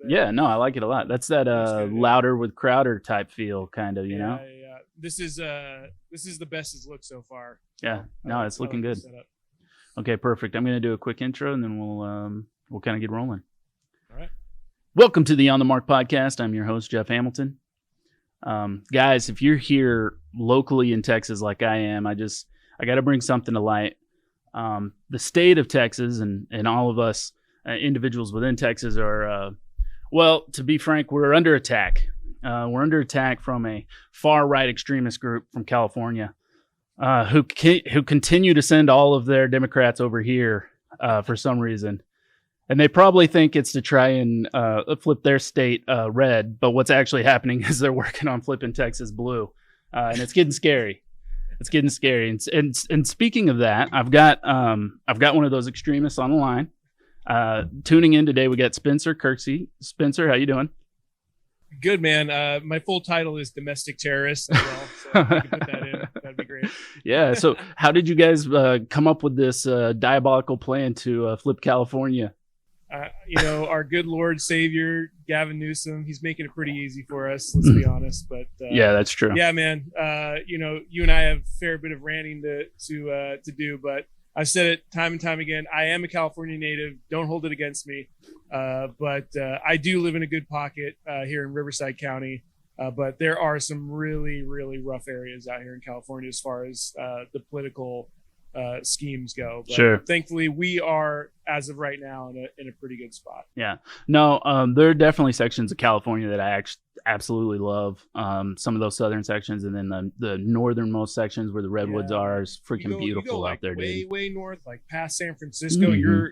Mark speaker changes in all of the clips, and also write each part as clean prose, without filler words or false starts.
Speaker 1: Yeah, no, I like it a lot. That's that Louder with Crowder type feel, kind of, you know.
Speaker 2: Yeah. This is the best it's looked so far.
Speaker 1: Yeah, no, it's looking good. Okay, perfect. I'm going to do a quick intro, and then we'll kind of get rolling.
Speaker 2: All right.
Speaker 1: Welcome to the On the Mark podcast. I'm your host, Jeff Hamilton. Guys, if you're here locally in Texas like I am, I got to bring something to light. The state of Texas and all of us individuals within Texas are, well, to be frank, we're under attack. We're under attack from a far-right extremist group from California who continue to send all of their Democrats over here for some reason. And they probably think it's to try and flip their state red, but what's actually happening is they're working on flipping Texas blue, and it's getting scary. It's getting scary. And speaking of that, I've got one of those extremists on the line. Tuning in today, we got Spencer Kirksey. Spencer, how you doing?
Speaker 2: Good, man. My full title is domestic terrorist as well, so if you can put that in, that'd be great.
Speaker 1: Yeah. So, how did you guys come up with this diabolical plan to flip California?
Speaker 2: Our good Lord Savior, Gavin Newsom, he's making it pretty easy for us, let's be honest. But
Speaker 1: yeah, that's true.
Speaker 2: Yeah, man. You and I have a fair bit of ranting to do, but I've said it time and time again. I am a California native. Don't hold it against me. But I do live in a good pocket here in Riverside County. But there are some really, really rough areas out here in California as far as the political schemes go. But
Speaker 1: sure.
Speaker 2: Thankfully, we are, as of right now, in a pretty good spot.
Speaker 1: Yeah. No, there are definitely sections of California that I absolutely love. Some of those southern sections, and then the northernmost sections where the redwoods are is freaking beautiful out there, dude.
Speaker 2: Way north, like past San Francisco. Mm-hmm.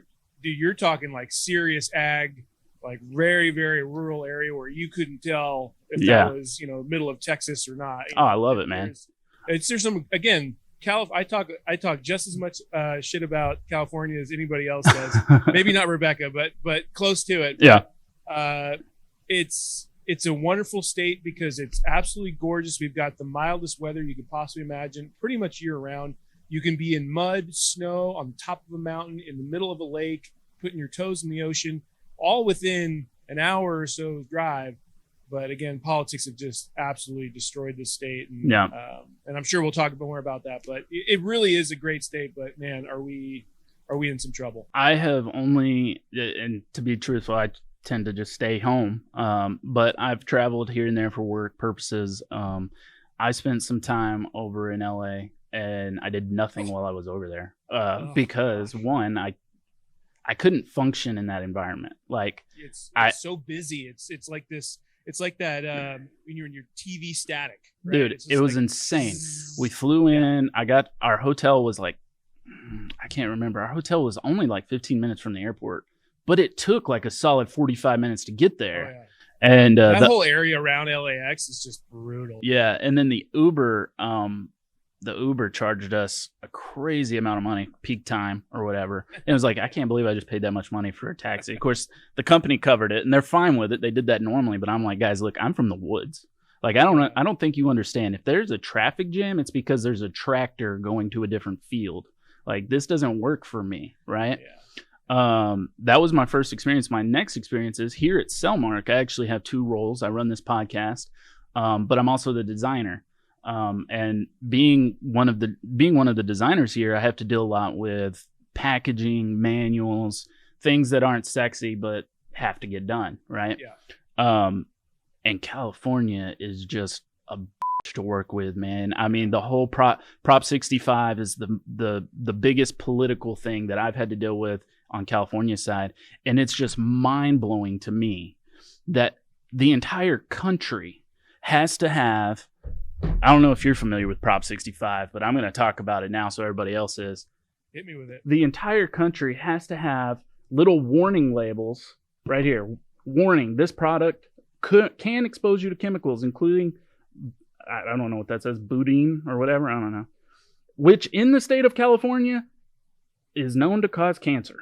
Speaker 2: You're talking like serious ag, like very, very rural area where you couldn't tell if that was middle of Texas or not.
Speaker 1: Oh, I love it, man.
Speaker 2: There's some, again, I talk just as much shit about California as anybody else does. Maybe not Rebecca, but close to it.
Speaker 1: Yeah.
Speaker 2: It's a wonderful state because it's absolutely gorgeous. We've got the mildest weather you could possibly imagine, pretty much year round. You can be in mud, snow, on the top of a mountain, in the middle of a lake, putting your toes in the ocean, all within an hour or so's drive. But again, politics have just absolutely destroyed this state. And, and I'm sure we'll talk more about that. But it really is a great state. But man, are we in some trouble?
Speaker 1: I have only, and to be truthful, I tend to just stay home. But I've traveled here and there for work purposes. I spent some time over in LA, and I did nothing while I was over there because one, I couldn't function in that environment. Like
Speaker 2: it's so busy. It's like this. It's like that when you're in your TV static. Right?
Speaker 1: Dude, it was insane. We flew in. Our hotel was like, I can't remember. Our hotel was only like 15 minutes from the airport, but it took like a solid 45 minutes to get there.
Speaker 2: Oh, yeah.
Speaker 1: And
Speaker 2: that whole area around LAX is just brutal.
Speaker 1: Yeah, and then the Uber charged us a crazy amount of money, peak time or whatever. And it was like, I can't believe I just paid that much money for a taxi. Of course, the company covered it, and they're fine with it. They did that normally, but I'm like, guys, look, I'm from the woods. Like, I don't think you understand. If there's a traffic jam, it's because there's a tractor going to a different field. Like, this doesn't work for me, right? Yeah. That was my first experience. My next experience is here at Cellmark. I actually have two roles. I run this podcast, but I'm also the designer. And being one of the designers here, I have to deal a lot with packaging, manuals, things that aren't sexy but have to get done, right?
Speaker 2: Yeah.
Speaker 1: And California is just a bitch to work with, man. I mean, the whole Prop 65 is the biggest political thing that I've had to deal with on California's side, and it's just mind-blowing to me that the entire country has to have, I don't know if you're familiar with Prop 65, but I'm going to talk about it now so everybody else is.
Speaker 2: Hit me with it.
Speaker 1: The entire country has to have little warning labels right here. Warning, this product can expose you to chemicals, including, I don't know what that says, butene or whatever, I don't know, which in the state of California is known to cause cancer.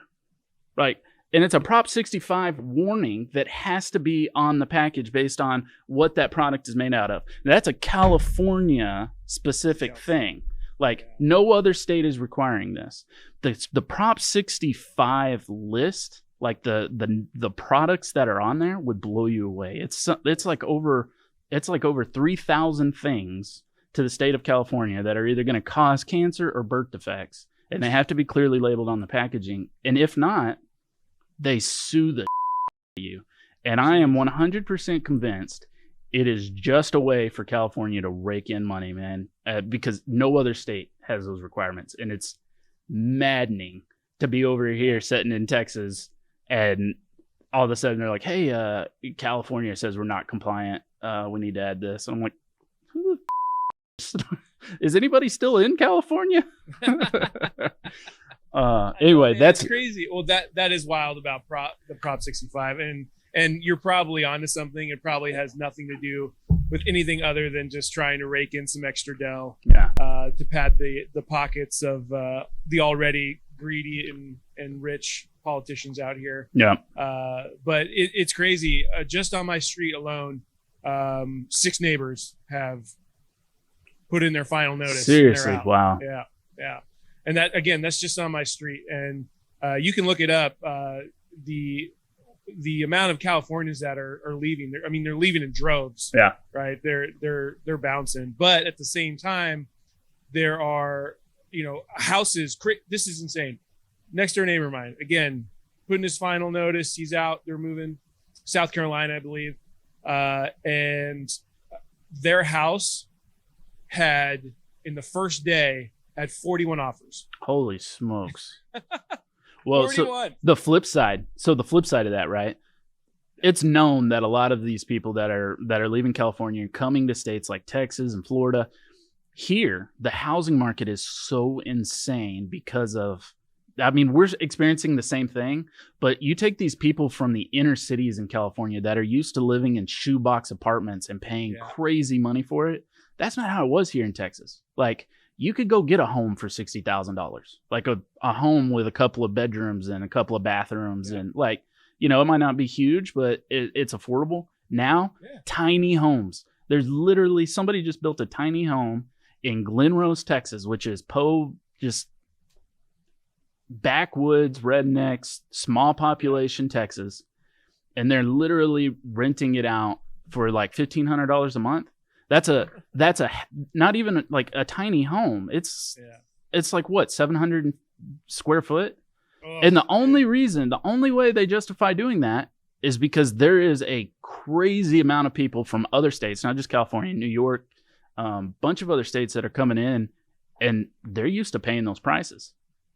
Speaker 1: Right. And it's a Prop 65 warning that has to be on the package based on what that product is made out of. That's a California specific thing. Like, no other state is requiring this. The Prop 65 list, Like the products that are on there would blow you away. It's like over 3,000 things to the state of California that are either going to cause cancer or birth defects, and they have to be clearly labeled on the packaging. And if not, they sue the you. And I am 100% convinced it is just a way for California to rake in money, man, because no other state has those requirements. And it's maddening to be over here sitting in Texas and all of a sudden they're like, hey, California says we're not compliant. We need to add this. And I'm like, who the is anybody still in California? Anyway, that's
Speaker 2: crazy. Well, that is wild about the Prop 65. And you're probably onto something. It probably has nothing to do with anything other than just trying to rake in some extra dough to pad the pockets of the already greedy and rich politicians out here.
Speaker 1: Yeah.
Speaker 2: But it's crazy. Just on my street alone, 6 neighbors have put in their final notice.
Speaker 1: Seriously, wow.
Speaker 2: Yeah. And that's just on my street. And you can look it up. The amount of Californians that are leaving, they're leaving in droves.
Speaker 1: Yeah.
Speaker 2: Right. They're bouncing. But at the same time, there are, houses. This is insane. Next door neighbor of mine, again, putting his final notice. He's out. They're moving South Carolina, I believe. And their house had, in the first day, had 41 offers.
Speaker 1: Holy smokes. Well,
Speaker 2: 41.
Speaker 1: So the flip side of that, right? It's known that a lot of these people that are leaving California and coming to states like Texas and Florida, here, the housing market is so insane because of, we're experiencing the same thing, but you take these people from the inner cities in California that are used to living in shoebox apartments and paying crazy money for it. That's not how it was here in Texas. Like, you could go get a home for $60,000, like a home with a couple of bedrooms and a couple of bathrooms. And like, it might not be huge, but it's affordable. Now, tiny homes. There's literally somebody just built a tiny home in Glen Rose, Texas, which is just backwoods, rednecks, small population Texas. And they're literally renting it out for like $1,500 a month. That's a not even like a tiny home. It's like what, 700 square foot? Oh, and the only way they justify doing that is because there is a crazy amount of people from other states, not just California, New York, bunch of other states that are coming in, and they're used to paying those prices.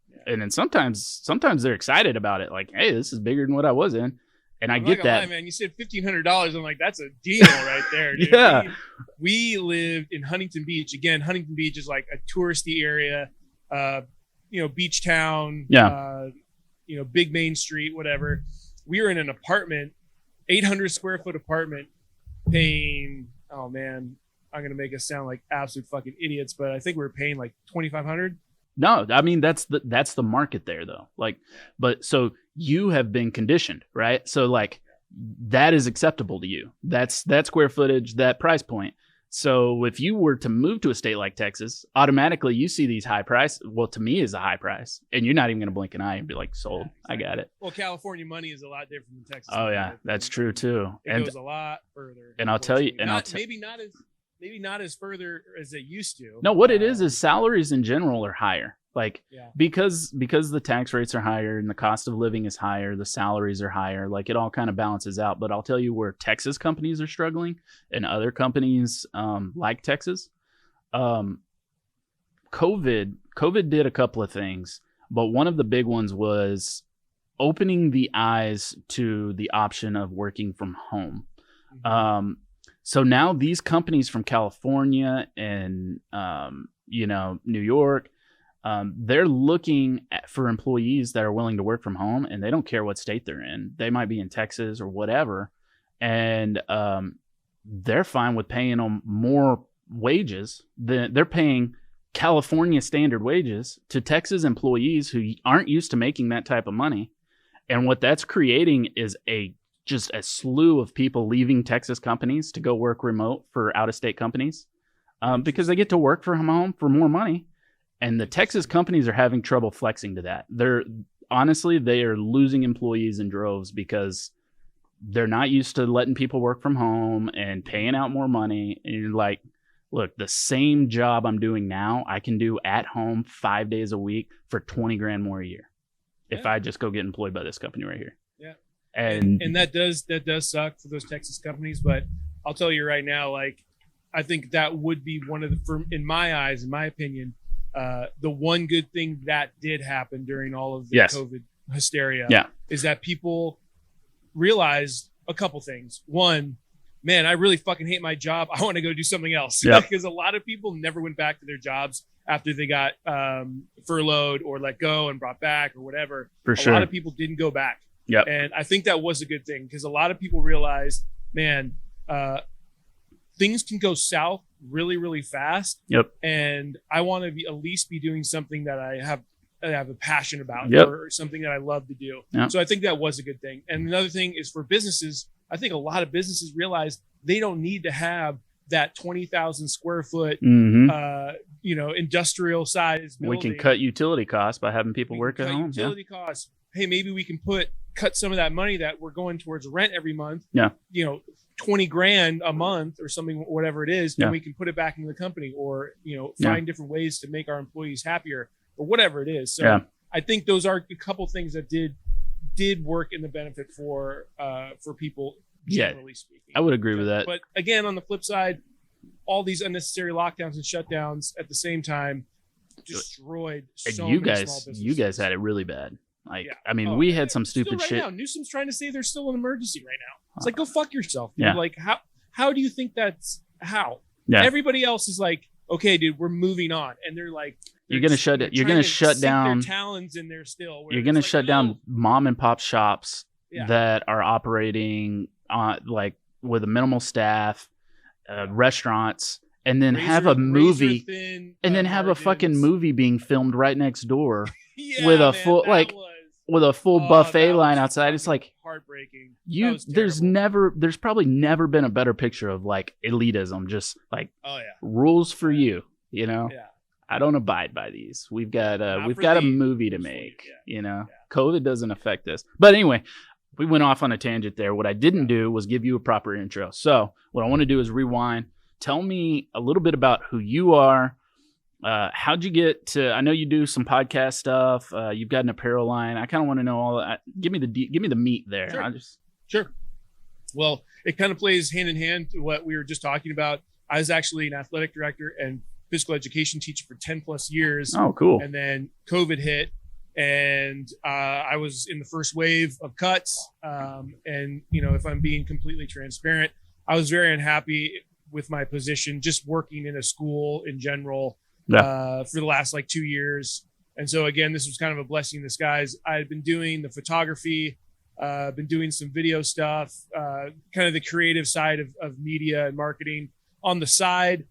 Speaker 1: Yeah. And then sometimes they're excited about it. Like, hey, this is bigger than what I was in. And I get that. Lie,
Speaker 2: man. You said $1,500. I'm like, that's a deal right there, dude.
Speaker 1: Yeah.
Speaker 2: We lived in Huntington Beach. Again, Huntington Beach is like a touristy area, beach town, big main street, whatever. We were in an apartment, 800 square foot apartment, paying, oh man, I'm going to make us sound like absolute fucking idiots, but I think we were paying like $2,500.
Speaker 1: No, that's the market there though. Like, but so you have been conditioned, right? So like that is acceptable to you. That's that square footage, that price point. So if you were to move to a state like Texas, automatically you see these high price. Well, to me is a high price, and you're not even going to blink an eye and be like, sold. Yeah, exactly. I got it.
Speaker 2: Well, California money is a lot different than Texas.
Speaker 1: Oh yeah, that's true too.
Speaker 2: It goes a lot further.
Speaker 1: And I'll tell you,
Speaker 2: maybe not as further as it used to.
Speaker 1: No, what it is salaries in general are higher. Like, because the tax rates are higher and the cost of living is higher, the salaries are higher, like it all kind of balances out. But I'll tell you where Texas companies are struggling and other companies like Texas, COVID did a couple of things, but one of the big ones was opening the eyes to the option of working from home. Mm-hmm. So now these companies from California and, New York, they're looking for employees that are willing to work from home, and they don't care what state they're in. They might be in Texas or whatever. And they're fine with paying them more wages. They're paying California standard wages to Texas employees who aren't used to making that type of money. And what that's creating is just a slew of people leaving Texas companies to go work remote for out-of-state companies because they get to work from home for more money. And the Texas companies are having trouble flexing to that. honestly, they are losing employees in droves because they're not used to letting people work from home and paying out more money. And you're like, look, the same job I'm doing now, I can do at home 5 days a week for 20 grand more a year. If I just go get employed by this company right here.
Speaker 2: Yeah.
Speaker 1: And
Speaker 2: that does suck for those Texas companies, but I'll tell you right now, like, I think that would be one of in my eyes, in my opinion, the one good thing that did happen during all of the COVID hysteria is that people realized a couple things. One, man, I really fucking hate my job. I want to go do something else. Because a lot of people never went back to their jobs after they got furloughed or let go and brought back or whatever. A lot of people didn't go back. And I think that was a good thing because a lot of people realized, man, things can go south really, really fast. And I want to at least be doing something that I have a passion about or something that I love to do. So I think that was a good thing. And another thing is for businesses, I think a lot of businesses realize they don't need to have that 20,000 square foot, industrial size building.
Speaker 1: We can cut utility costs by having people work at home.
Speaker 2: Utility costs. Hey, maybe we can cut some of that money that we're going towards rent every month. 20 grand a month or something, whatever it is, and we can put it back into the company or, find different ways to make our employees happier or whatever it is. So I think those are a couple things that did work in the benefit for people, generally speaking.
Speaker 1: I would agree with that.
Speaker 2: But again, on the flip side, all these unnecessary lockdowns and shutdowns at the same time destroyed so many small businesses. You guys
Speaker 1: had it really bad. I mean, we had some stupid shit.
Speaker 2: Now, Newsom's trying to say there's still an emergency right now. It's like, go fuck yourself. Dude. Like, how do you think that's how? Everybody else is like, okay, dude, we're moving on, and they're like,
Speaker 1: you're gonna shut down
Speaker 2: their talons in there still.
Speaker 1: You're gonna shut down mom and pop shops that are operating with a minimal staff, restaurants, and then have a movie, and then have a fucking movie being filmed right next door with a full buffet line outside. It's like
Speaker 2: heartbreaking.
Speaker 1: There's probably never been a better picture of like elitism, just like rules for you, I don't abide by these. We've got a movie to make, COVID doesn't affect us. But anyway, we went off on a tangent there. What I didn't do was give you a proper intro. So what I want to do is rewind. Tell me a little bit about who you are. How'd you get to? I know you do some podcast stuff. You've got an apparel line. I kind of want to know all that. Give me the meat there.
Speaker 2: Sure. Well, it kind of plays hand in hand to what we were just talking about. I was actually an athletic director and physical education teacher for 10 plus years.
Speaker 1: Oh, cool.
Speaker 2: And then COVID hit, and I was in the first wave of cuts. And if I'm being completely transparent, I was very unhappy with my position, just working in a school in general. For the last 2 years. And so again, this was kind of a blessing in disguise. I had been doing the photography, been doing some video stuff, kind of the creative side of media and marketing on the side,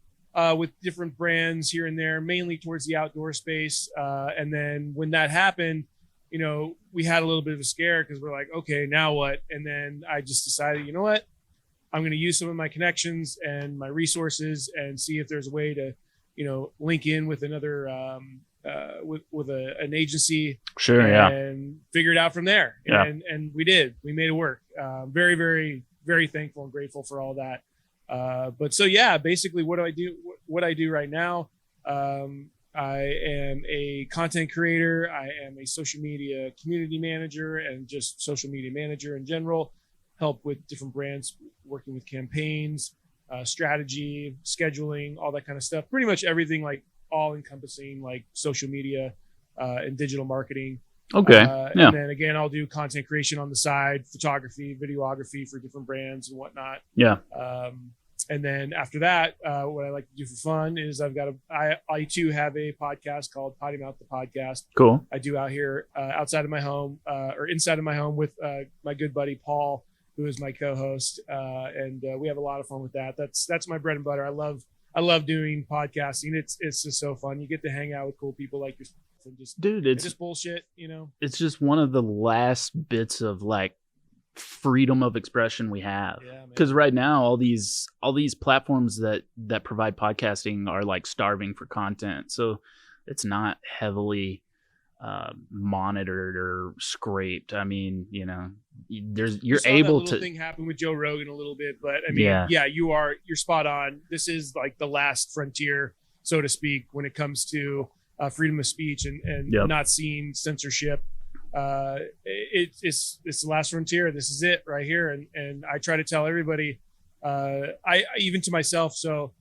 Speaker 2: with different brands here and there, mainly towards the outdoor space. And then when that happened, we had a little bit of a scare because we're like, okay, now what? And then I just decided, you know what? I'm going to use some of my connections and my resources and see if there's a way to link in with another, with an agency.
Speaker 1: Sure.
Speaker 2: And figure it out from there. And we did. We made it work. Very, very, very thankful and grateful for all that. But so, basically what do I do? What I do right now, I am a content creator. I am a social media community manager and just social media manager in general. Help with different brands, working with campaigns, strategy, scheduling, all that kind of stuff. Pretty much everything, all encompassing, social media and digital marketing.
Speaker 1: Okay.
Speaker 2: And then again, I'll do content creation on the side, photography, videography for different brands and whatnot. And then after that, what I like to do for fun is I too have a podcast called Poddy Mouth Podcast.
Speaker 1: Cool.
Speaker 2: I do out here outside of my home or inside of my home with my good buddy Paul, who is my co-host, and we have a lot of fun with that. That's my bread and butter. I love doing podcasting. It's just so fun. You get to hang out with cool people like yourself and it's just bullshit.
Speaker 1: It's just one of the last bits of freedom of expression we have. Because right now, all these platforms that provide podcasting are starving for content. So it's not heavily monitored or scraped. I mean, you know, you're
Speaker 2: saw
Speaker 1: able
Speaker 2: that
Speaker 1: to.
Speaker 2: thing happen with Joe Rogan a little bit, but I mean, yeah, you're spot on. This is like the last frontier, so to speak, when it comes to freedom of speech and not seeing censorship. It's the last frontier. This is it right here. And I try to tell everybody, I even to myself. So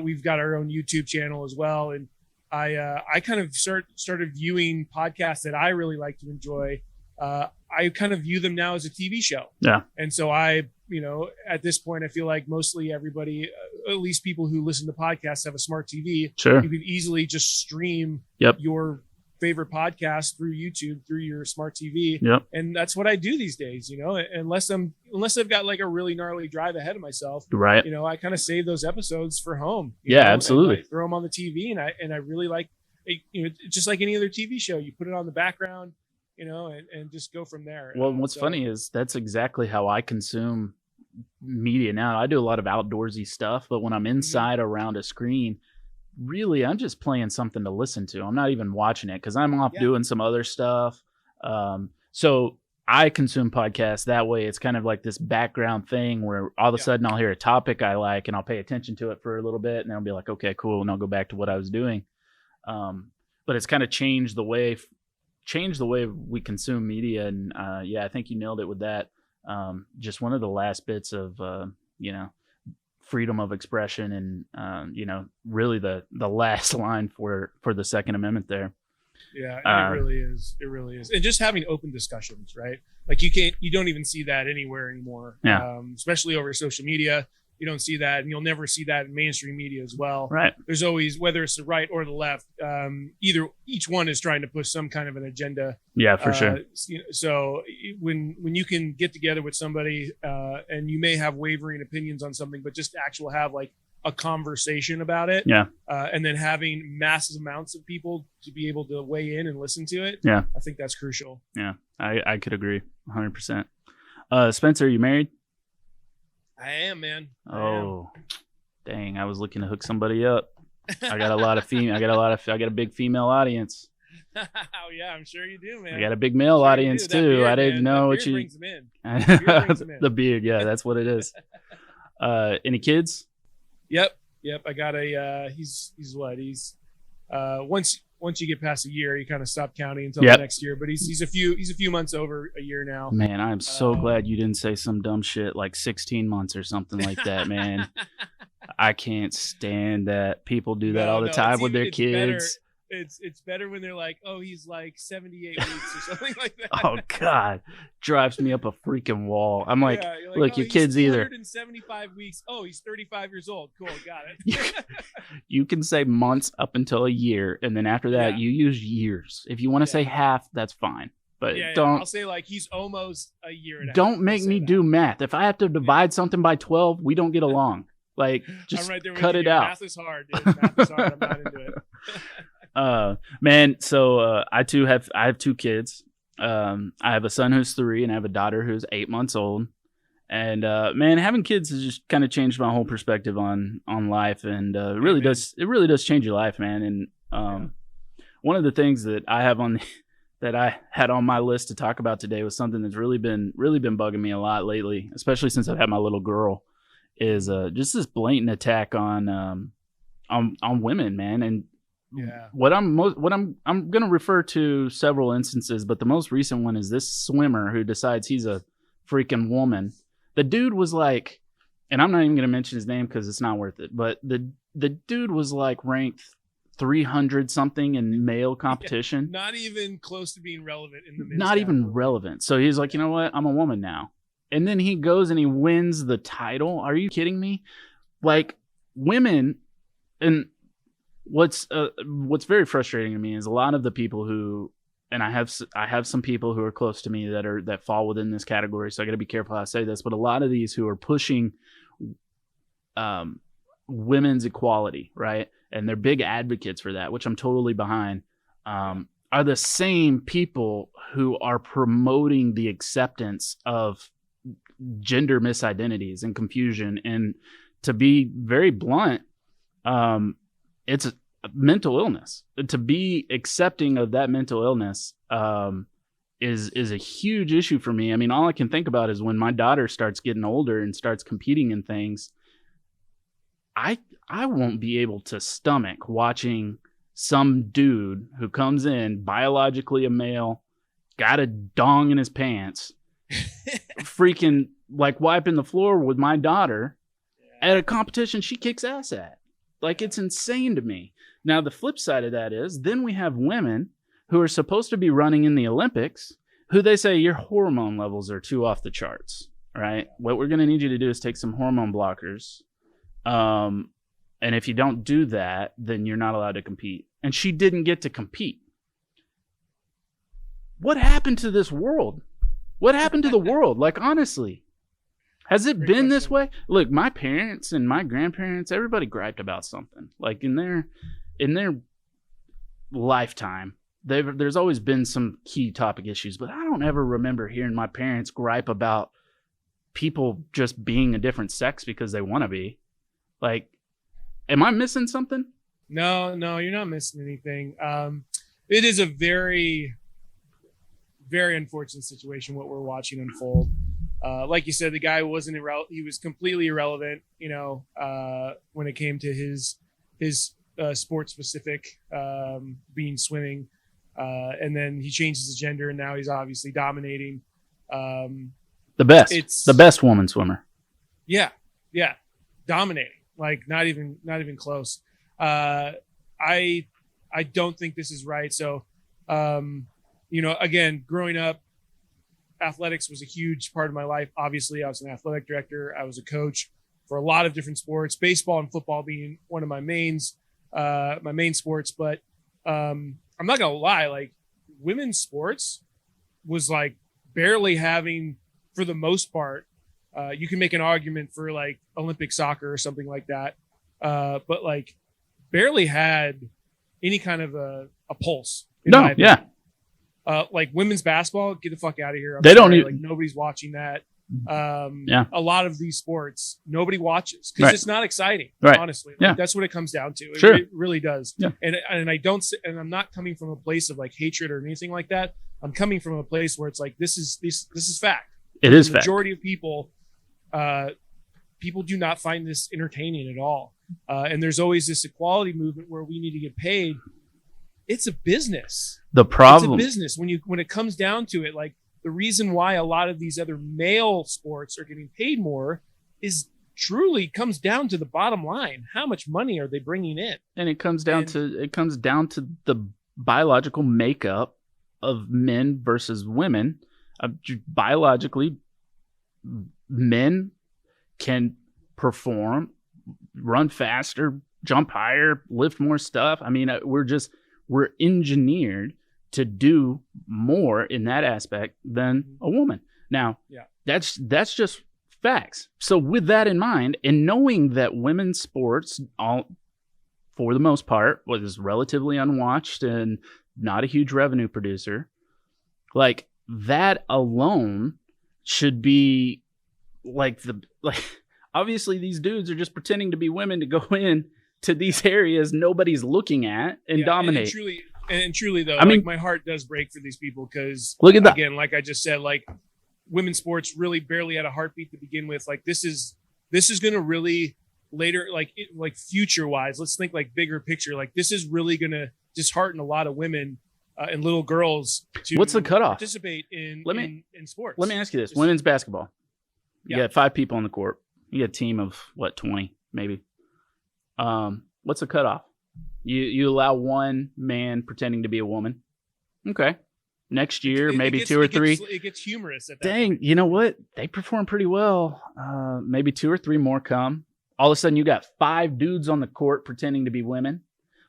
Speaker 2: we've got our own YouTube channel as well. And I kind of started viewing podcasts that I really like to enjoy. I kind of view them now as a TV show. Yeah. And so at this point, I feel like mostly everybody, at least people who listen to podcasts, have a smart TV.
Speaker 1: Sure. You
Speaker 2: can easily just stream your favorite podcast through YouTube, through your smart TV. Yep. And that's what I do these days, unless I've got like a really gnarly drive ahead of myself, right? I kind of save those episodes for home. Absolutely. Throw them on the TV. And I really like, just like any other TV show, you put it on the background, and just go from there.
Speaker 1: Well, what's funny is that's exactly how I consume media now. I do a lot of outdoorsy stuff, but when I'm inside around a screen, really, I'm just playing something to listen to. I'm not even watching it because I'm off doing some other stuff. So I consume podcasts that way. It's kind of like this background thing where all of a sudden I'll hear a topic I like and I'll pay attention to it for a little bit and then I'll be like, okay, cool. And I'll go back to what I was doing. But it's kind of changed the way we consume media. And I think you nailed it with that. Just one of the last bits of, freedom of expression and really the last line for the Second Amendment there.
Speaker 2: It really is. And just having open discussions, right? Like you don't even see that anywhere anymore. Especially over social media. You don't see that, and you'll never see that in mainstream media as well. Right. There's always, whether it's the right or the left, each one is trying to push some kind of an agenda. Yeah, for sure. So when you can get together with somebody and you may have wavering opinions on something, but just have like a conversation about it. Yeah. And then having massive amounts of people to be able to weigh in and listen to it. Yeah. I think that's crucial. Yeah,
Speaker 1: I could agree 100%. Spencer, are you married?
Speaker 2: I am, man.
Speaker 1: Dang! I was looking to hook somebody up. I got a lot of female. I got a big female audience.
Speaker 2: Oh yeah, I'm sure you do, man.
Speaker 1: I got a big male audience too.
Speaker 2: Beard,
Speaker 1: I didn't know what you.
Speaker 2: Brings them in. The
Speaker 1: beard, yeah, that's what it is. Any kids?
Speaker 2: Yep. I got a. He's what? He's once you get past a year, you kind of stop counting until the next year. But he's a few months over a year now.
Speaker 1: Man, I'm so glad you didn't say some dumb shit like 16 months or something like that, man. I can't stand that. People do that all the time with their kids.
Speaker 2: It's better when they're like, oh, he's like 78 weeks or something like that.
Speaker 1: Oh God, drives me up a freaking wall. I'm like, look, your kid's either
Speaker 2: 175 weeks. Oh, he's 35 years old. Cool, got it.
Speaker 1: You can say months up until a year, and then after that, you use years. If you want to say half, that's fine. But don't.
Speaker 2: I'll say like he's almost a year and a half.
Speaker 1: Don't make me do math. If I have to divide something by 12, we don't get along. Like, just cut it out.
Speaker 2: Math is hard, dude. Math is hard. I'm not into it.
Speaker 1: Man, so I have two kids. I have a son who's 3 and I have a daughter who's 8 months old. And man, having kids has just kind of changed my whole perspective on life, and it really does change your life, man. And one of the things that I have that I had on my list to talk about today was something that's really been bugging me a lot lately, especially since I've had my little girl, is just this blatant attack on women, man. And what I'm going to refer to several instances, but the most recent one is this swimmer who decides he's a freaking woman. The dude was like, and I'm not even going to mention his name because it's not worth it, but the dude was like ranked 300 something in male competition.
Speaker 2: Not even close to being relevant in the men's
Speaker 1: Not category. Even relevant. So he's like, you know what? I'm a woman now. And then he goes and he wins the title. Are you kidding me? Like, women, and what's very frustrating to me is a lot of the people who, and I have some people who are close to me that fall within this category, so I got to be careful how I say this, but a lot of these who are pushing women's equality, right? And they're big advocates for that, which I'm totally behind, are the same people who are promoting the acceptance of gender misidentities and confusion. And to be very blunt, it's mental illness. To be accepting of that mental illness is a huge issue for me. I mean, all I can think about is when my daughter starts getting older and starts competing in things, I won't be able to stomach watching some dude who comes in, biologically a male, got a dong in his pants, freaking like wiping the floor with my daughter at a competition she kicks ass at. Like, it's insane to me. Now, the flip side of that is then we have women who are supposed to be running in the Olympics who they say your hormone levels are too off the charts, right? What we're going to need you to do is take some hormone blockers. And if you don't do that, then you're not allowed to compete. And she didn't get to compete. What happened to this world? What happened to the world? Like, honestly, has it been this way? Look, my parents and my grandparents, everybody griped about something. Like in their lifetime, there's always been some key topic issues, but I don't ever remember hearing my parents gripe about people just being a different sex because they want to be. Like, am I missing something?
Speaker 2: No, you're not missing anything. It is a very, very unfortunate situation what we're watching unfold. Like you said, the guy wasn't he was completely irrelevant, when it came to his sport specific, being swimming. And then he changes his gender and now he's obviously dominating.
Speaker 1: The best woman swimmer.
Speaker 2: Yeah. Dominating. Like not even close. I don't think this is right. So, again, growing up, athletics was a huge part of my life. Obviously, I was an athletic director. I was a coach for a lot of different sports, baseball and football being one of my main sports. But I'm not gonna lie, like women's sports was like barely having, for the most part. You can make an argument for like Olympic soccer or something like that, but like barely had any kind of a pulse.
Speaker 1: No, yeah.
Speaker 2: Like women's basketball, get the fuck out of here.
Speaker 1: They don't need,
Speaker 2: like nobody's watching that.
Speaker 1: Yeah.
Speaker 2: A lot of these sports nobody watches because it's not exciting.
Speaker 1: Right.
Speaker 2: Honestly,
Speaker 1: yeah.
Speaker 2: Like, that's what it comes down to.
Speaker 1: Sure.
Speaker 2: It really does.
Speaker 1: Yeah.
Speaker 2: And I'm not coming from a place of like hatred or anything like that. I'm coming from a place where it's like this is fact.
Speaker 1: It is
Speaker 2: the
Speaker 1: fact.
Speaker 2: Majority of people do not find this entertaining at all. And there's always this equality movement where we need to get paid. It's a business.
Speaker 1: The problem,
Speaker 2: it's a business when it comes down to it. Like the reason why a lot of these other male sports are getting paid more is truly comes down to the bottom line. How much money are they bringing in?
Speaker 1: And it comes down to the biological makeup of men versus women. Biologically, men can perform, run faster, jump higher, lift more stuff. I mean, we're engineered to do more in that aspect than a woman. Now, that's just facts. So with that in mind, and knowing that women's sports, for the most part, was relatively unwatched and not a huge revenue producer, like that alone should be like obviously these dudes are just pretending to be women to go in to these areas nobody's looking at and dominate.
Speaker 2: And truly though,
Speaker 1: I mean,
Speaker 2: my heart does break for these people because
Speaker 1: look at that.
Speaker 2: Again, like I just said, like women's sports really barely had a heartbeat to begin with. Like this is going to really later, like future wise, let's think like bigger picture. Like this is really going to dishearten a lot of women and little girls to
Speaker 1: what's the cutoff?
Speaker 2: Participate in sports.
Speaker 1: Let me ask you this: women's basketball. You got 5 people on the court. You got a team of 20 maybe. What's the cutoff? You allow one man pretending to be a woman. Okay. Next year, maybe 2 or 3.
Speaker 2: It gets humorous at that
Speaker 1: Dang,
Speaker 2: point.
Speaker 1: you know what? They perform pretty well. Maybe 2 or 3 more come. All of a sudden, you got 5 dudes on the court pretending to be women.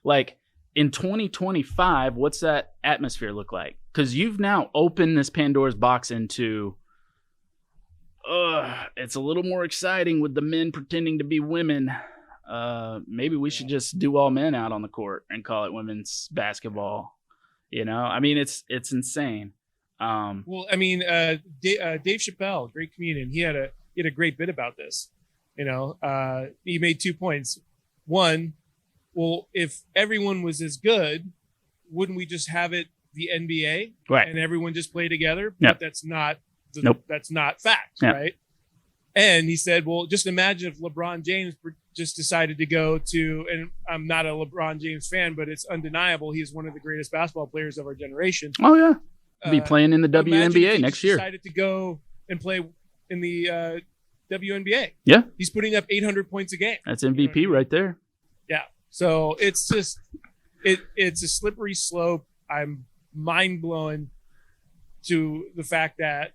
Speaker 1: Like, in 2025, what's that atmosphere look like? Because you've now opened this Pandora's box into, it's a little more exciting with the men pretending to be women. Maybe we should just do all men out on the court and call it women's basketball. I mean, it's insane.
Speaker 2: Well, I mean, Dave Chappelle, great comedian. He had a great bit about this. He made 2 points. One, well, if everyone was as good, wouldn't we just have it the NBA
Speaker 1: Right.
Speaker 2: and everyone just play together?
Speaker 1: Yep.
Speaker 2: But that's not
Speaker 1: Nope.
Speaker 2: that's not fact,
Speaker 1: Yep.
Speaker 2: right? And he said, well, just imagine if LeBron James just decided to go to, and I'm not a LeBron James fan, but it's undeniable he's one of the greatest basketball players of our generation.
Speaker 1: Oh yeah, be playing in the
Speaker 2: Imagine if
Speaker 1: WNBA
Speaker 2: he
Speaker 1: next year.
Speaker 2: Decided to go and play in the WNBA.
Speaker 1: Yeah,
Speaker 2: He's putting up 800 points a game.
Speaker 1: that's MVP right there.
Speaker 2: Yeah. So it's just it's a slippery slope. I'm mind blown to the fact that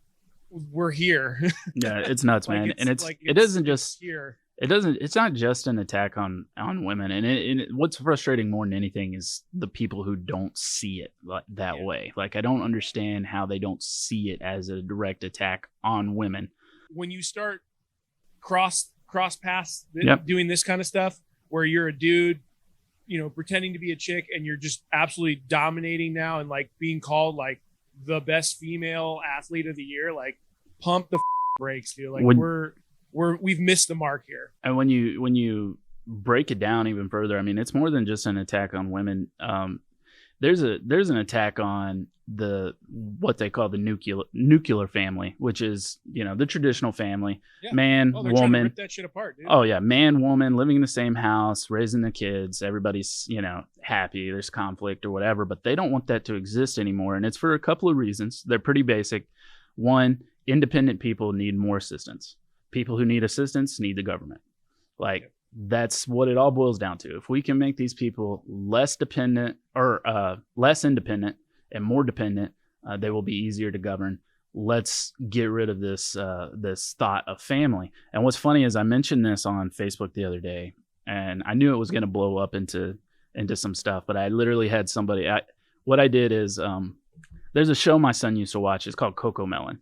Speaker 2: we're here.
Speaker 1: Yeah, it's nuts,
Speaker 2: Like
Speaker 1: man.
Speaker 2: it's-
Speaker 1: And it's
Speaker 2: like
Speaker 1: it isn't just
Speaker 2: here.
Speaker 1: it's not just an attack on women. And what's frustrating more than anything is the people who don't see it that way. Like I don't understand how they don't see it as a direct attack on women.
Speaker 2: When you start cross paths
Speaker 1: Yep.
Speaker 2: doing this kind of stuff, where you're a dude, pretending to be a chick, and you're just absolutely dominating now, and like being called like the best female athlete of the year, like pump the brakes, dude. Like we've missed the mark here.
Speaker 1: And when you break it down even further, I mean, it's more than just an attack on women. There's an attack on what they call the nuclear family, which is the traditional family, man,
Speaker 2: They're trying to
Speaker 1: woman.
Speaker 2: rip that shit apart, dude.
Speaker 1: Oh yeah, man, woman, living in the same house, raising the kids. Everybody's happy. There's conflict or whatever, but they don't want that to exist anymore, and it's for a couple of reasons. They're pretty basic. One, independent people need more assistance. People who need assistance need the government. Like that's what it all boils down to. If we can make these people less dependent or less independent and more dependent, they will be easier to govern. Let's get rid of this thought of family. And what's funny is I mentioned this on Facebook the other day, and I knew it was going to blow up into some stuff, but I literally had somebody. What I did is there's a show my son used to watch. It's called Coco Melon.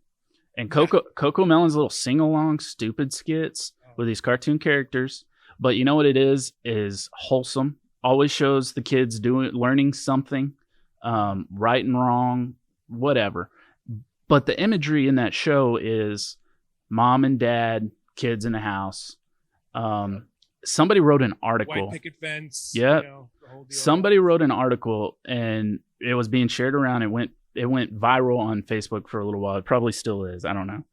Speaker 1: And Coco Melon's little sing-along stupid skits with these cartoon characters. But you know what it is wholesome. Always shows the kids learning something, right and wrong, whatever. But the imagery in that show is mom and dad, kids in the house. Somebody wrote an article.
Speaker 2: White picket fence.
Speaker 1: Yeah.
Speaker 2: The whole deal.
Speaker 1: Somebody wrote an article and it was being shared around. It went viral on Facebook for a little while. It probably still is. I don't know.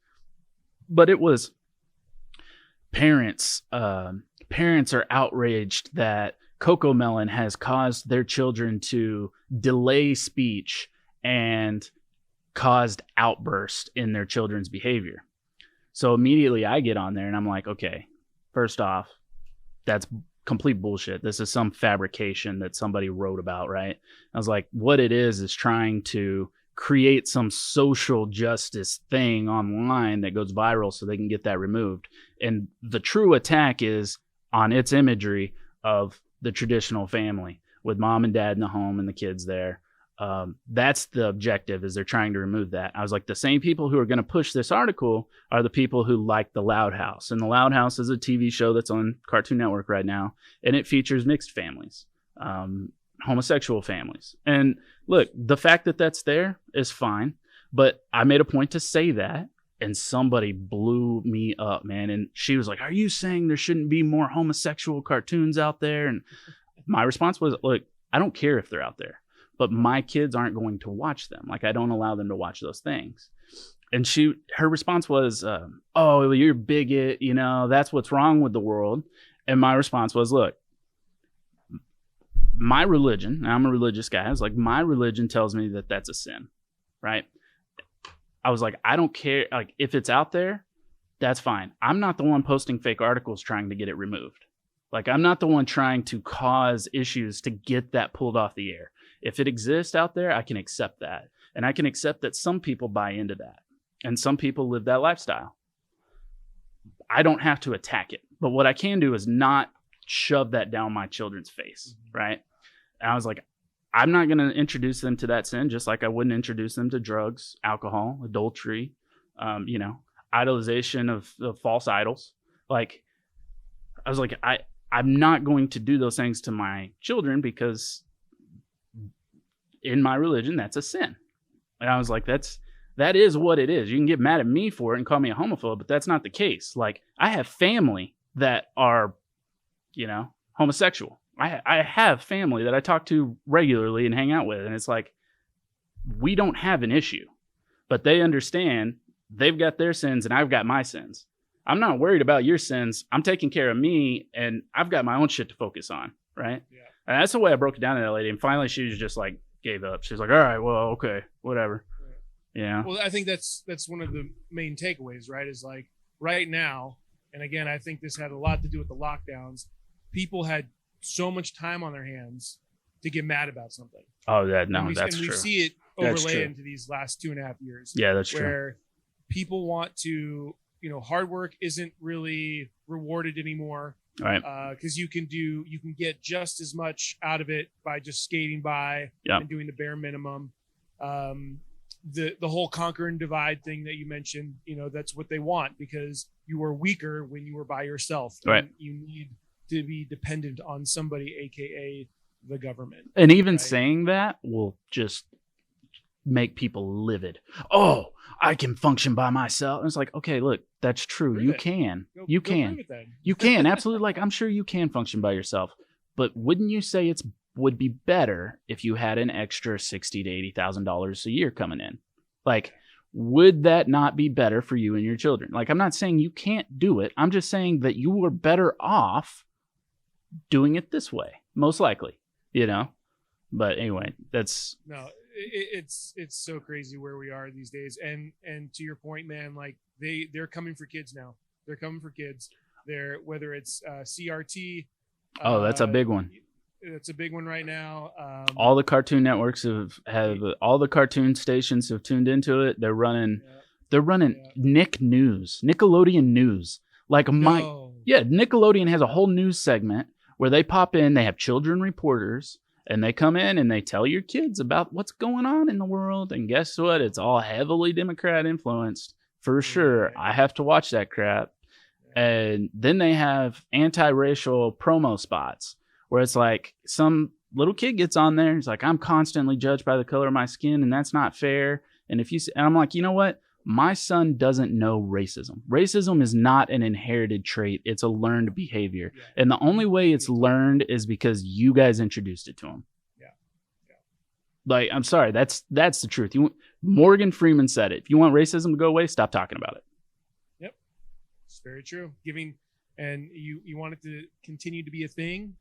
Speaker 1: But it was parents are outraged that Coco Melon has caused their children to delay speech and caused outbursts in their children's behavior. So immediately I get on there and I'm like, okay, first off, that's complete bullshit. This is some fabrication that somebody wrote about, right? I was like, what it is trying to create some social justice thing online that goes viral so they can get that removed. And the true attack is on its imagery of the traditional family with mom and dad in the home and the kids there. That's the objective, is they're trying to remove that. I was like, the same people who are going to push this article are the people who like The Loud House. And The Loud House is a TV show that's on Cartoon Network right now, and it features mixed families, homosexual families. And look, the fact that that's there is fine, but I made a point to say that, and somebody blew me up, man. And she was like, are you saying there shouldn't be more homosexual cartoons out there? And my response was, look, I don't care if they're out there, but my kids aren't going to watch them. Like, I don't allow them to watch those things. And her response was, oh, you're a bigot, that's what's wrong with the world. And my response was, look, my religion, I'm a religious guy. I was like, my religion tells me that that's a sin, right? I was like, I don't care. Like, if it's out there, that's fine. I'm not the one posting fake articles trying to get it removed. Like, I'm not the one trying to cause issues to get that pulled off the air. If it exists out there, I can accept that. And I can accept that some people buy into that. And some people live that lifestyle. I don't have to attack it. But what I can do is not shove that down my children's face, right? And I was like, I'm not going to introduce them to that sin, just like I wouldn't introduce them to drugs, alcohol, adultery, idolization of false idols. Like, I was like, I'm not going to do those things to my children because in my religion, that's a sin. And I was like, that is what it is. You can get mad at me for it and call me a homophobe, but that's not the case. Like, I have family that are, homosexual I have family that I talk to regularly and hang out with, and it's like, we don't have an issue, but they understand they've got their sins and I've got my sins. I'm not worried about your sins. I'm taking care of me, and I've got my own shit to focus on, right?
Speaker 2: Yeah.
Speaker 1: And that's the way I broke it down to that lady. And finally, she was just like, gave up. She's like, all right, well, okay, whatever. Yeah.
Speaker 2: Well, I think that's one of the main takeaways, right? Is like right now, and again, I think this had a lot to do with the lockdowns. People had so much time on their hands to get mad about something.
Speaker 1: Oh, that's
Speaker 2: true. We see it overlay into these last 2.5 years.
Speaker 1: Yeah, that's true.
Speaker 2: Where people want to, hard work isn't really rewarded anymore.
Speaker 1: Right.
Speaker 2: Because you can get just as much out of it by just skating by and doing the bare minimum. The whole conquer and divide thing that you mentioned, that's what they want, because you were weaker when you were by yourself.
Speaker 1: Right.
Speaker 2: You need to be dependent on somebody, aka the government.
Speaker 1: And even saying that will just make people livid. Oh, I can function by myself. And it's like, okay, look, that's true. You can. You can. Absolutely. Like, I'm sure you can function by yourself. But wouldn't you say would be better if you had an extra $60,000 to $80,000 a year coming in? Like, would that not be better for you and your children? Like, I'm not saying you can't do it. I'm just saying that you were better off doing it this way, most likely, But anyway, that's...
Speaker 2: No, it's so crazy where we are these days. And to your point, man, like they're coming for kids now. They're coming for kids. Whether it's CRT.
Speaker 1: Oh, that's a big one.
Speaker 2: It's a big one right now.
Speaker 1: All the cartoon networks all the cartoon stations have tuned into it. They're running Nickelodeon News. Nickelodeon has a whole news segment where they pop in. They have children reporters, and they come in and they tell your kids about what's going on in the world. And guess what? It's all heavily Democrat influenced for sure. I have to watch that crap. And then they have anti-racial promo spots where it's like some little kid gets on there. He's like, I'm constantly judged by the color of my skin, and that's not fair. And I'm like, you know what? My son doesn't know racism. Racism is not an inherited trait. It's a learned behavior. Yeah. And the only way it's learned is because you guys introduced it to him. Yeah. Like, I'm sorry. That's the truth. Morgan Freeman said it. If you want racism to go away, stop talking about it.
Speaker 2: Yep. It's very true. And you want it to continue to be a thing.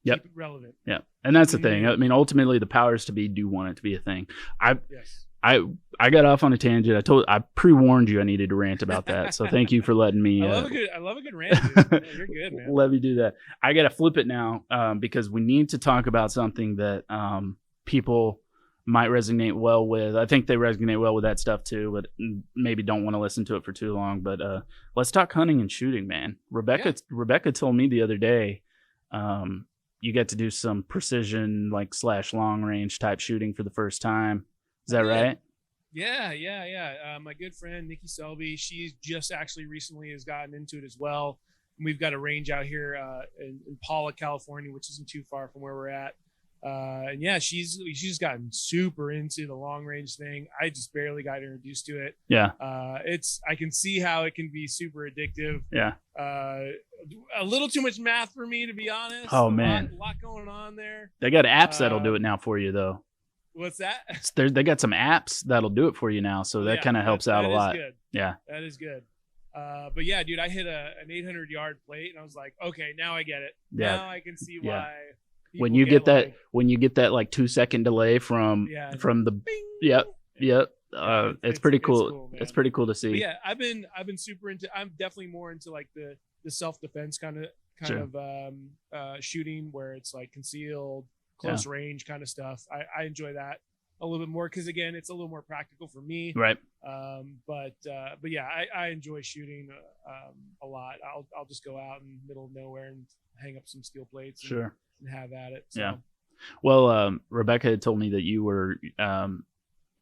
Speaker 1: Yep.
Speaker 2: Keep it relevant.
Speaker 1: Yeah. And that's the thing. I mean, ultimately the powers to be do want it to be a thing. I got off on a tangent. I pre-warned you I needed to rant about that. So thank you for letting me.
Speaker 2: I love a good rant. Dude. You're good, man.
Speaker 1: Let me do that. I got to flip it now because we need to talk about something that people might resonate well with. I think they resonate well with that stuff too, but maybe don't want to listen to it for too long. But let's talk hunting and shooting, man. Rebecca told me the other day you get to do some precision / long range type shooting for the first time. Is that right?
Speaker 2: Yeah. My good friend Nikki Selby, she just actually recently has gotten into it as well. And we've got a range out here in Paula, California, which isn't too far from where we're at. And yeah, she's gotten super into the long range thing. I just barely got introduced to it.
Speaker 1: Yeah.
Speaker 2: I can see how it can be super addictive.
Speaker 1: Yeah.
Speaker 2: A little too much math for me, to be honest.
Speaker 1: Oh man,
Speaker 2: a lot going on there.
Speaker 1: They got apps that'll do it now for you though.
Speaker 2: What's that?
Speaker 1: They got some apps that'll do it for you now, so that kind of helps out a lot.
Speaker 2: Good.
Speaker 1: Yeah,
Speaker 2: that is good. But yeah, dude, I hit an 800-yard plate, and I was like, okay, now I get it. Yeah. Now I can see why.
Speaker 1: When you get that 2-second delay from the bing. Yep. It's pretty cool. It's pretty cool to see.
Speaker 2: But yeah, I've been super into. I'm definitely more into like the self-defense kind of shooting where it's like concealed, close range kind of stuff. I enjoy that a little bit more because again, it's a little more practical for me.
Speaker 1: Right.
Speaker 2: But yeah, I enjoy shooting a lot. I'll just go out in the middle of nowhere and hang up some steel plates. And have at it. So.
Speaker 1: Yeah. Well, Rebecca had told me that you were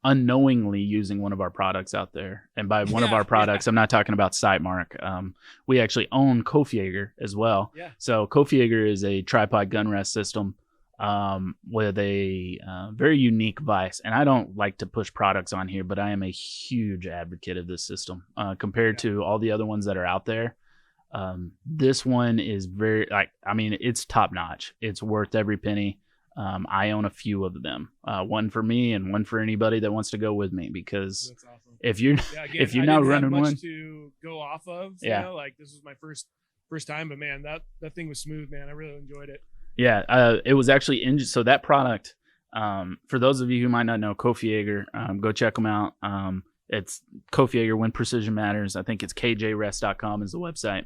Speaker 1: unknowingly using one of our products out there. And by one of our products, I'm not talking about Sightmark. We actually own Kofiager as well. Yeah. So Kofiager is a tripod gun rest system with a very unique vise. And I don't like to push products on here, but I am a huge advocate of this system compared to all the other ones that are out there. This one is very it's top notch. It's worth every penny. I own a few of them, one for me and one for anybody that wants to go with me, because
Speaker 2: That's awesome.
Speaker 1: if you're if you're not running one
Speaker 2: to go off of, like this was my first time, but man, that thing was smooth, man. I really enjoyed it.
Speaker 1: Yeah, it was actually so that product, for those of you who might not know, Kofiager, go check them out. It's Kofiager When Precision Matters. I think it's kjrest.com is the website.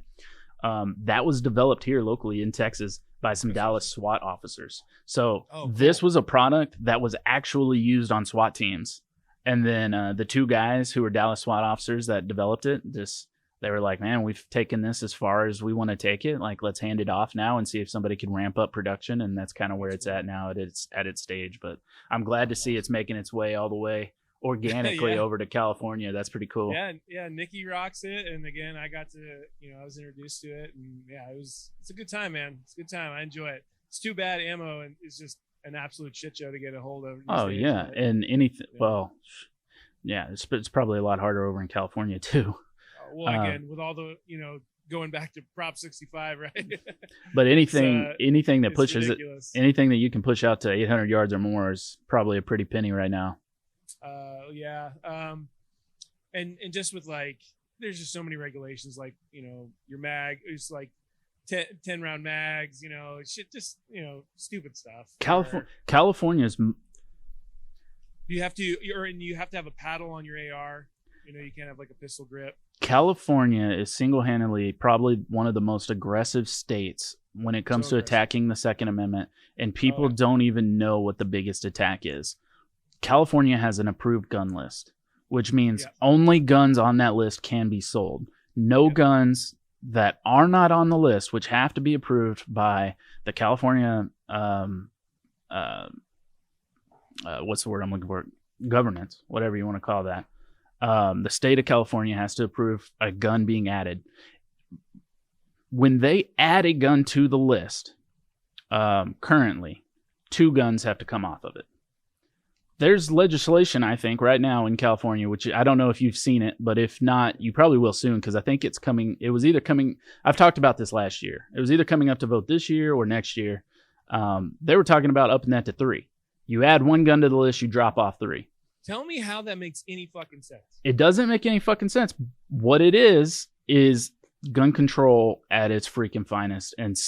Speaker 1: That was developed here locally in Texas by some Dallas SWAT officers. So this was a product that was actually used on SWAT teams. And then the two guys who were Dallas SWAT officers that developed it, they were like, man, we've taken this as far as we want to take it. Like, let's hand it off now and see if somebody can ramp up production. And that's kind of where it's at now at its stage. But I'm glad to see it's making its way all the way organically over to California. That's pretty cool.
Speaker 2: Yeah, Nikki rocks it, and again, I got to, I was introduced to it, and it's a good time, man. It's a good time. I enjoy it. It's too bad ammo and it's just an absolute shit show to get a hold of.
Speaker 1: And anything. Well, yeah, it's probably a lot harder over in California too.
Speaker 2: Again, with all the going back to Prop 65, right?
Speaker 1: But anything that pushes ridiculous. Anything that you can push out to 800 yards or more is probably a pretty penny right now.
Speaker 2: And just with there's just so many regulations, your mag, it's like 10 round mags, shit, just, stupid stuff.
Speaker 1: California's.
Speaker 2: You have to have a paddle on your AR. You can't have a pistol grip.
Speaker 1: California is single-handedly probably one of the most aggressive states when it comes to attacking the Second Amendment, and people don't even know what the biggest attack is. California has an approved gun list, which means only guns on that list can be sold. No guns that are not on the list, which have to be approved by the California, what's the word I'm looking for? Governance, whatever you want to call that. The state of California has to approve a gun being added. When they add a gun to the list, currently, 2 guns have to come off of it. There's legislation, I think, right now in California, which I don't know if you've seen it, but if not, you probably will soon, because I think it's coming. It was either coming. I've talked about this last year. It was either coming up to vote this year or next year. They were talking about upping that to 3. You add 1 gun to the list, you drop off 3.
Speaker 2: Tell me how that makes any fucking sense.
Speaker 1: It doesn't make any fucking sense. What it is gun control at its freaking finest and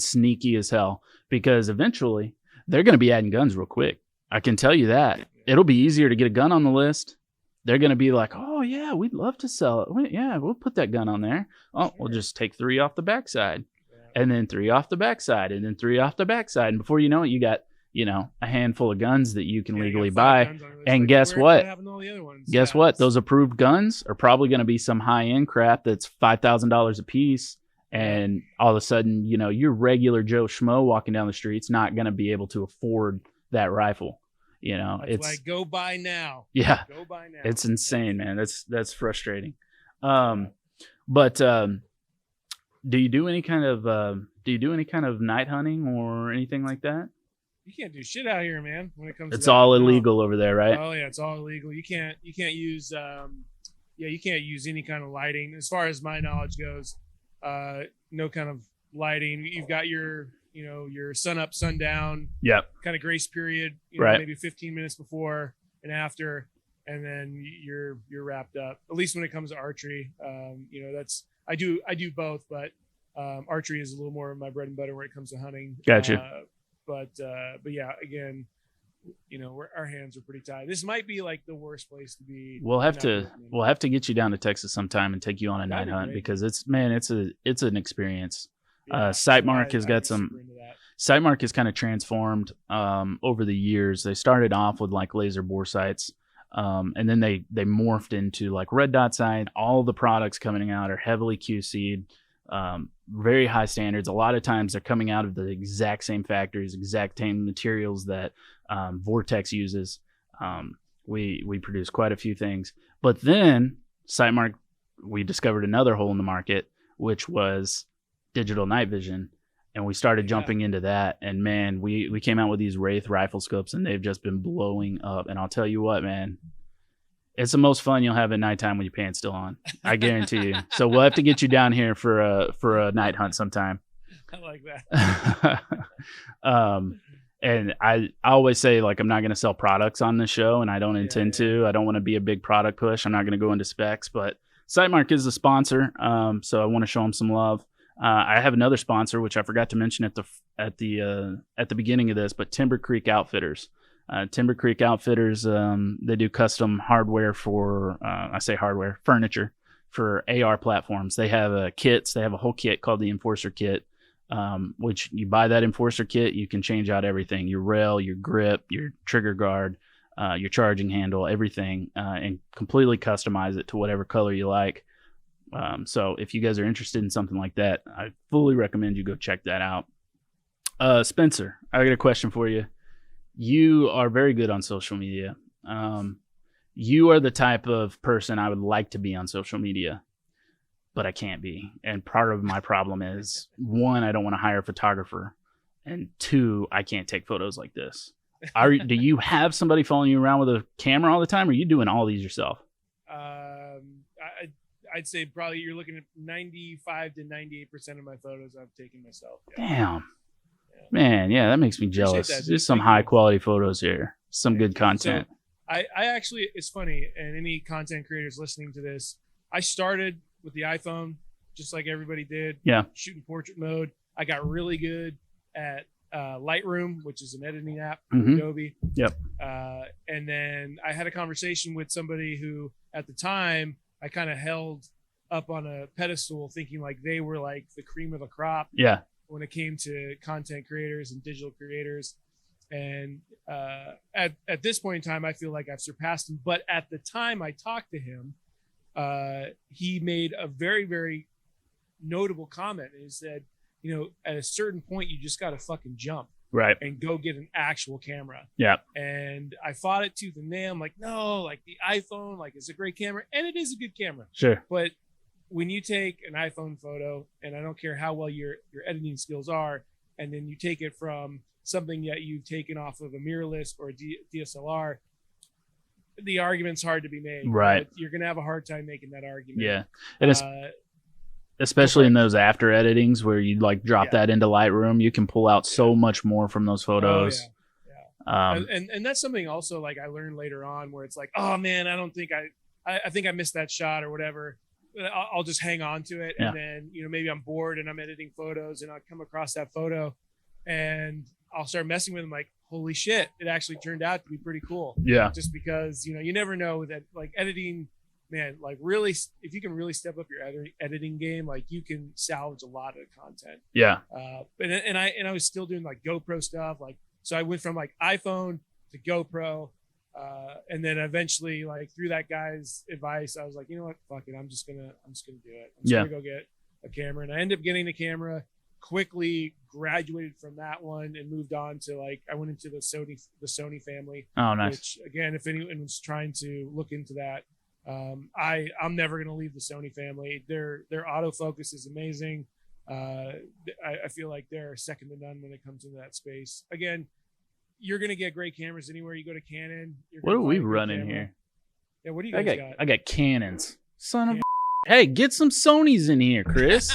Speaker 1: sneaky as hell, because eventually they're going to be adding guns real quick. I can tell you that. It'll be easier to get a gun on the list. They're going to be like, oh, yeah, we'd love to sell it. Yeah, we'll put that gun on there. Oh, we'll just take 3 off the backside, and then 3 off the backside, and then 3 off the backside. And before you know it, you got, a handful of guns that you can legally buy. And guess what? Guess what? Those approved guns are probably going to be some high-end crap that's $5,000 a piece. And all of a sudden, your regular Joe Schmo walking down the street's not going to be able to afford that rifle. It's
Speaker 2: like, go buy now.
Speaker 1: Yeah,
Speaker 2: go buy now.
Speaker 1: It's insane, man. That's frustrating. But do you do any kind of night hunting or anything like that?
Speaker 2: You can't do shit out here, man. When it comes,
Speaker 1: it's all illegal over there, right?
Speaker 2: Oh yeah, it's all illegal. You can't use you can't use any kind of lighting. As far as my knowledge goes, no kind of lighting. You've got your sun up, sundown, kind of grace period, maybe 15 minutes before and after, and then you're wrapped up. At least when it comes to archery, I do both, but archery is a little more of my bread and butter when it comes to hunting.
Speaker 1: Gotcha.
Speaker 2: But yeah, again, our hands are pretty tied. This might be the worst place to be.
Speaker 1: We'll have to get you down to Texas sometime and take you on a night hunt, because it's an experience. Yeah, Sightmark has kind of transformed over the years. They started off with laser bore sights, and then they morphed into red dot sight. All the products coming out are heavily QC'd, very high standards. A lot of times they're coming out of the exact same factories, exact same materials that Vortex uses. We produce quite a few things, but then Sightmark, we discovered another hole in the market, which was digital night vision, and we started jumping into that, and man, we came out with these Wraith rifle scopes, and they've just been blowing up. And I'll tell you what, man, It's the most fun you'll have at nighttime with your pants still on. I guarantee you. So we'll have to get you down here for a night hunt sometime.
Speaker 2: I like that.
Speaker 1: And I always say, like, I'm not going to sell products on the show, and I don't intend to. I don't want to be a big product push. I'm not going to go into specs, but Sightmark is the sponsor, so I want to show them some love. I have another sponsor, which I forgot to mention at the beginning of this, but Timber Creek Outfitters. Timber Creek Outfitters, they do custom hardware for, furniture for AR platforms. They have kits. They have a whole kit called the Enforcer Kit, which you buy that Enforcer Kit, you can change out everything, your rail, your grip, your trigger guard, your charging handle, everything, and completely customize it to whatever color you like. So if you guys are interested in something like that, I fully recommend you go check that out. Spencer, I got a question for you. You are very good on social media. You are the type of person I would like to be on social media, but I can't be. And part of my problem is, one, I don't want to hire a photographer, and two, I can't take photos like this. Do you have somebody following you around with a camera all the time, or are you doing all these yourself?
Speaker 2: I'd say probably you're looking at 95 to 98% of my photos I've taken myself. Yeah.
Speaker 1: Damn. Yeah. Man, yeah, that makes me jealous. There's some high quality photos here. Some good content.
Speaker 2: So I actually, it's funny, and any content creators listening to this, I started with the iPhone, just like everybody did.
Speaker 1: Yeah.
Speaker 2: Shooting portrait mode. I got really good at Lightroom, which is an editing app, Adobe.
Speaker 1: Yep.
Speaker 2: And then I had a conversation with somebody who, at the time, I kind of held up on a pedestal, thinking like they were like the cream of the crop.
Speaker 1: Yeah.
Speaker 2: When it came to content creators and digital creators. And at this point in time, I feel like I've surpassed him. But at the time I talked to him, he made a very, very notable comment. And he said, at a certain point, you just got to fucking jump.
Speaker 1: Right.
Speaker 2: And go get an actual camera.
Speaker 1: Yeah.
Speaker 2: And I fought it tooth and nail. I'm like, no, like the iPhone, like it's a great camera. And it is a good camera.
Speaker 1: Sure.
Speaker 2: But when you take an iPhone photo, and I don't care how well your editing skills are, and then you take it from something that you've taken off of a mirrorless or a DSLR, the argument's hard to be made.
Speaker 1: Right.
Speaker 2: You're going to have a hard time making that argument.
Speaker 1: Yeah. And it's, especially in those after editings where you like drop that into Lightroom, you can pull out so much more from those photos.
Speaker 2: Oh, yeah. And that's something also like I learned later on where it's like, oh man, I don't think I think I missed that shot or whatever. I'll just hang on to it. And then, maybe I'm bored and I'm editing photos and I'll come across that photo and I'll start messing with them like, holy shit, it actually turned out to be pretty cool.
Speaker 1: Yeah.
Speaker 2: Just because, you never know that like editing, man, like really, if you can really step up your editing game, like you can salvage a lot of content.
Speaker 1: Yeah.
Speaker 2: And I was still doing like GoPro stuff. Like, so I went from like iPhone to GoPro. And then eventually, like through that guy's advice, I was like, you know what, fuck it, I'm just gonna do it. I'm just gonna go get a camera, and I ended up getting the camera. Quickly graduated from that one and moved on to like I went into the Sony family.
Speaker 1: Oh, nice.
Speaker 2: Which again, if anyone's trying to look into that, I'm never gonna leave the Sony family. Their autofocus is amazing. I feel like they're second to none when it comes into that space. Again, you're going to get great cameras anywhere. You go to Canon.
Speaker 1: What are we running here?
Speaker 2: Yeah, what do you guys got?
Speaker 1: I got Canons. Son of a... Hey, get some Sonys in here, Chris.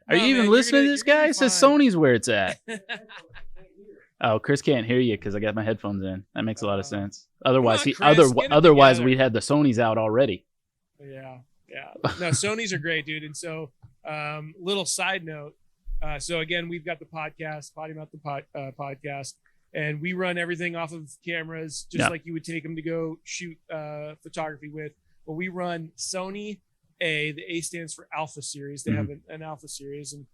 Speaker 1: Are you even listening to this guy? It says Sony's where it's at. Oh, Chris can't hear you because I got my headphones in. That makes a lot of sense. Otherwise, otherwise we'd had the Sonys out already.
Speaker 2: Yeah. No, Sonys are great, dude. And so, little side note. So again, we've got the podcast, Poddy Mouth Podcast, and we run everything off of cameras, just like you would take them to go shoot photography with. But we run Sony A. The A stands for Alpha Series. They have an Alpha Series, and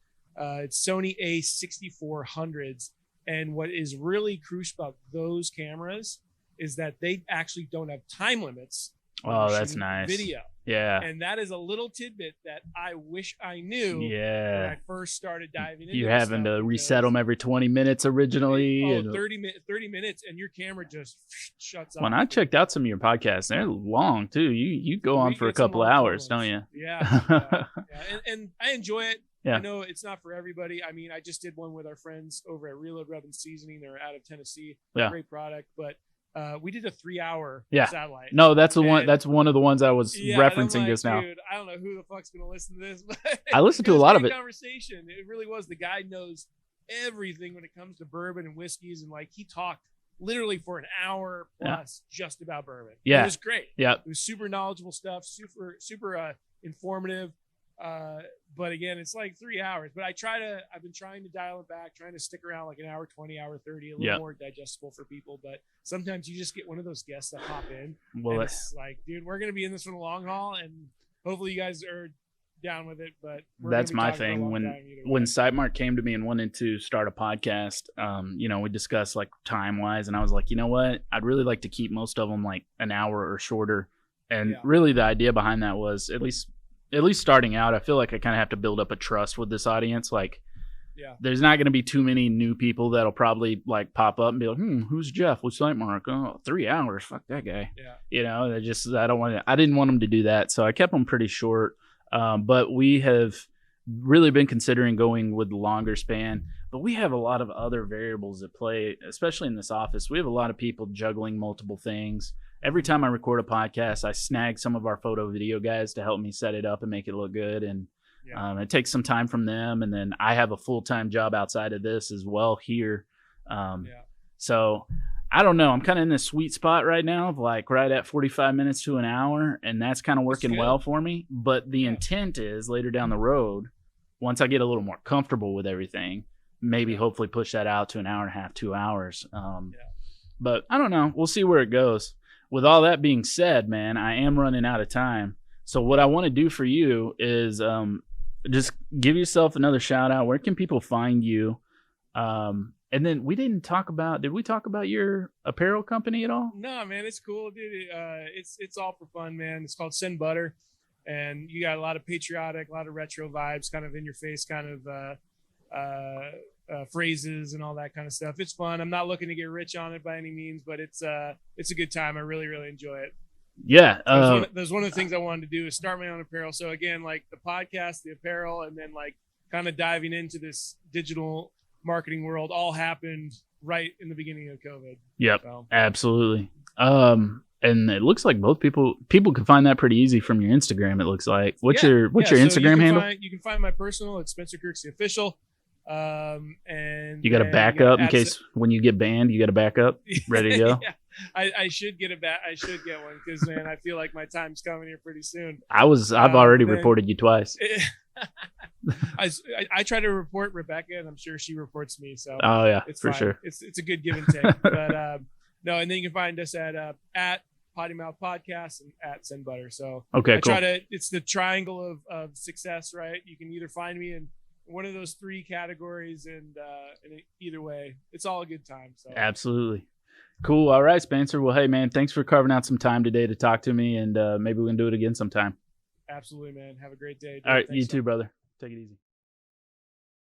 Speaker 2: it's Sony A6400s. And what is really crucial about those cameras is that they actually don't have time limits.
Speaker 1: Oh, that's nice.
Speaker 2: Video.
Speaker 1: Yeah.
Speaker 2: And that is a little tidbit that I wish I knew when I first started diving into.
Speaker 1: You having to reset them every 20 minutes originally.
Speaker 2: 30 minutes and your camera just shuts off.
Speaker 1: When I checked out some of your podcasts, they're long too. You go on for a couple of hours, don't you?
Speaker 2: Yeah. And I enjoy it.
Speaker 1: Yeah.
Speaker 2: I know it's not for everybody. I mean, I just did one with our friends over at Reload Rub and Seasoning. They're out of Tennessee.
Speaker 1: Yeah.
Speaker 2: Great product. But We did a 3-hour satellite.
Speaker 1: No, that's the one. That's one of the ones I was referencing
Speaker 2: like,
Speaker 1: just now.
Speaker 2: Dude, I don't know who the fuck's gonna listen to this, but
Speaker 1: I listened to a lot of it.
Speaker 2: Conversation. It really was. The guy knows everything when it comes to bourbon and whiskeys, and like he talked literally for an hour plus just about bourbon.
Speaker 1: Yeah,
Speaker 2: it was great.
Speaker 1: Yeah,
Speaker 2: it was super knowledgeable stuff, super informative. But again, it's like 3 hours. But I've been trying to dial it back, trying to stick around like an hour 20, hour 30, a little more digestible for people. But sometimes you just get one of those guests that pop in. Well, it's like, dude, we're gonna be in this for the long haul, and hopefully you guys are down with it. But
Speaker 1: that's my thing. When Sightmark came to me and wanted to start a podcast, we discussed like time wise, and I was like, you know what, I'd really like to keep most of them like an hour or shorter. And really, the idea behind that was at least starting out, I feel like I kind of have to build up a trust with this audience. Like, there's not going to be too many new people that'll probably like pop up and be like, who's Jeff? What's Sightmark? Oh, 3 hours. Fuck that guy. Yeah. I didn't want them to do that. So I kept them pretty short. But we have really been considering going with the longer span, but we have a lot of other variables at play, especially in this office. We have a lot of people juggling multiple things. Every time I record a podcast, I snag some of our photo video guys to help me set it up and make it look good. And it takes some time from them. And then I have a full-time job outside of this as well here. So I don't know. I'm kind of in this sweet spot right now of like right at 45 minutes to an hour. And that's kind of working well for me. But the intent is later down the road, once I get a little more comfortable with everything, maybe hopefully push that out to an hour and a half, 2 hours. But I don't know. We'll see where it goes. With all that being said, man, I am running out of time. So what I want to do for you is just give yourself another shout out. Where can people find you? And then did we talk about your apparel company at all?
Speaker 2: No, man, it's cool, dude. It's all for fun, man. It's called Send Butter. And you got a lot of patriotic, a lot of retro vibes, kind of in your face, kind of phrases and all that kind of stuff. It's fun. I'm not looking to get rich on it by any means, but it's a good time. I really, really enjoy it.
Speaker 1: Yeah.
Speaker 2: That's one of the things I wanted to do is start my own apparel. So again, like the podcast, the apparel, and then like kind of diving into this digital marketing world all happened right in the beginning of COVID.
Speaker 1: Yep. So. Absolutely. And it looks like both people can find that pretty easy from your Instagram. It looks like. What's your Instagram handle?
Speaker 2: You can find my personal. It's Spencer Kirksey Official. And
Speaker 1: you got a backup in case when you get banned, you got a backup ready to go.
Speaker 2: I should get I should get one because man, I feel like my time's coming here pretty soon.
Speaker 1: I've already reported you twice.
Speaker 2: I try to report Rebecca, and I'm sure she reports me. So
Speaker 1: it's for sure.
Speaker 2: It's a good give and take. But no, and then you can find us at Poddy Mouth Podcast and at Send Butter. So it's the triangle of success, right? You can either find me in one of those three categories, and either way, it's all a good time. So
Speaker 1: absolutely. Cool. All right, Spencer. Well, hey, man, thanks for carving out some time today to talk to me, and maybe we can do it again sometime.
Speaker 2: Absolutely, man. Have a great day.
Speaker 1: All right, you too, brother. Take it easy.